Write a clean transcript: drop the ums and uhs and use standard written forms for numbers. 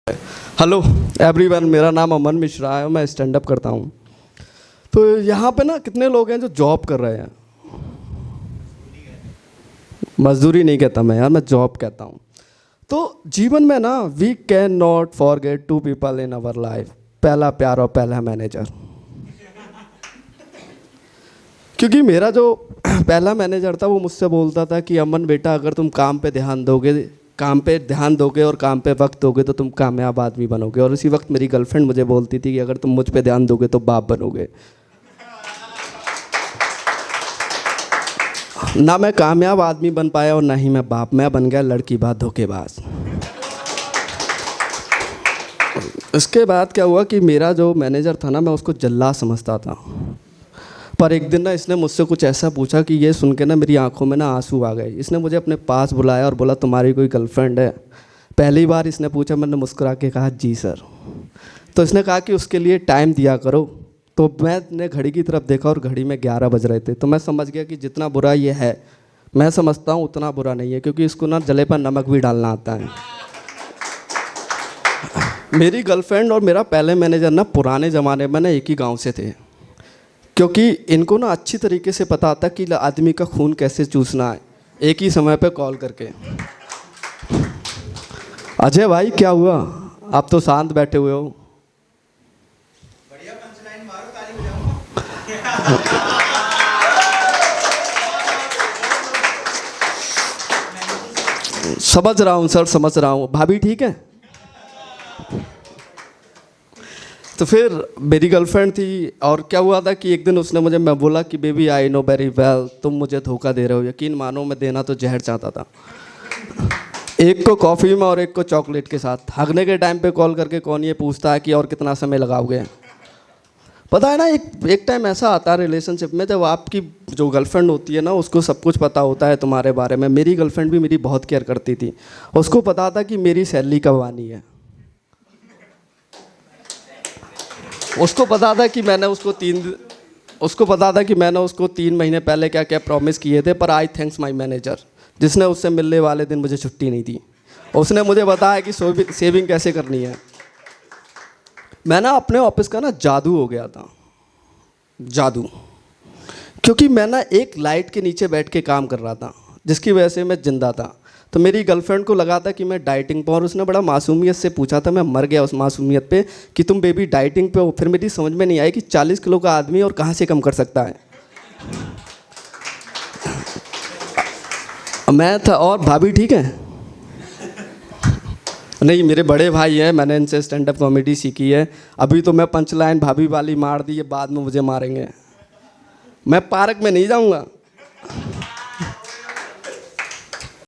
Hello everyone, मेरा नाम अमन मिश्रा है। मैं स्टैंड अप करता हूँ। तो यहाँ पे ना कितने लोग हैं जो जॉब कर रहे हैं। मजदूरी नहीं कहता मैं यार, मैं जॉब कहता हूँ। तो जीवन में ना we can not forget to people in our life, पहला प्यार और पहला मैनेजर। क्योंकि मेरा जो पहला मैनेजर था वो मुझसे बोलता था कि अमन बेटा, अगर तुम काम पे ध्यान दोगे और काम पे वक्त दोगे तो तुम कामयाब आदमी बनोगे। और उसी वक्त मेरी गर्लफ्रेंड मुझे बोलती थी कि अगर तुम मुझ पे ध्यान दोगे तो बाप बनोगे। ना मैं कामयाब आदमी बन पाया और ना ही मैं बाप, मैं बन गया लड़की बात धोखेबाज। इसके बाद क्या हुआ कि मेरा जो मैनेजर था ना, मैं उसको जल्लाद समझता था। पर एक दिन ना इसने मुझसे कुछ ऐसा पूछा कि ये सुन के ना मेरी आंखों में ना आंसू आ गए। इसने मुझे अपने पास बुलाया और बोला, तुम्हारी कोई गर्लफ्रेंड है? पहली बार इसने पूछा, मैंने मुस्कुरा के कहा जी सर। तो इसने कहा कि उसके लिए टाइम दिया करो। तो मैंने घड़ी की तरफ देखा और घड़ी में 11 बज रहे थे। तो मैं समझ गया कि जितना बुरा ये है, मैं समझता हूँ उतना बुरा नहीं है, क्योंकि इसको ना जले पर नमक भी डालना आता है। मेरी गर्लफ्रेंड और मेरा पहले मैनेजर ना पुराने ज़माने में ना एक ही गाँव से थे, क्योंकि इनको ना अच्छी तरीके से पता था कि आदमी का खून कैसे चूसना है, एक ही समय पे कॉल करके। अजय भाई क्या हुआ, आप तो शांत बैठे हुए हो। बढ़िया पंचलाइन मारो, ताली बजाओ। समझ रहा हूँ सर, समझ रहा हूँ। भाभी ठीक है? तो फिर मेरी गर्लफ्रेंड थी और क्या हुआ था कि एक दिन उसने मुझे, मैं बोला कि baby I know very well तुम मुझे धोखा दे रहे हो। यकीन मानो मैं देना तो जहर चाहता था, एक को कॉफ़ी में और एक को चॉकलेट के साथ। भागने के टाइम पे कॉल करके कौन ये पूछता है कि और कितना समय लगाओगे। पता है ना, एक टाइम ऐसा आता है रिलेशनशिप में जब आपकी जो गर्लफ्रेंड होती है ना, उसको सब कुछ पता होता है तुम्हारे बारे में। मेरी गर्लफ्रेंड भी मेरी बहुत केयर करती थी। उसको पता था कि मेरी सैलरी कब आनी है। उसको पता था कि मैंने उसको 3 महीने पहले क्या क्या प्रॉमिस किए थे। पर आई थैंक्स माय मैनेजर, जिसने उससे मिलने वाले दिन मुझे छुट्टी नहीं दी। उसने मुझे बताया कि सेविंग कैसे करनी है। मैं ना अपने ऑफिस का ना जादू हो गया था, जादू। क्योंकि मैं ना एक लाइट के नीचे बैठ के काम कर रहा था, जिसकी वजह से मैं जिंदा था। तो मेरी गर्लफ्रेंड को लगा था कि मैं डाइटिंग पर, और उसने बड़ा मासूमियत से पूछा था, मैं मर गया उस मासूमियत पे, कि तुम बेबी डाइटिंग पे हो। फिर मेरी समझ में नहीं आई कि 40 किलो का आदमी और कहाँ से कम कर सकता है। मैं था। और भाभी ठीक है? नहीं, मेरे बड़े भाई हैं, मैंने इनसे स्टैंड अप कॉमेडी सीखी है। अभी तो मैं पंच लाइन भाभी वाली मार दी है, बाद में मुझे मारेंगे। मैं पार्क में नहीं जाऊँगा।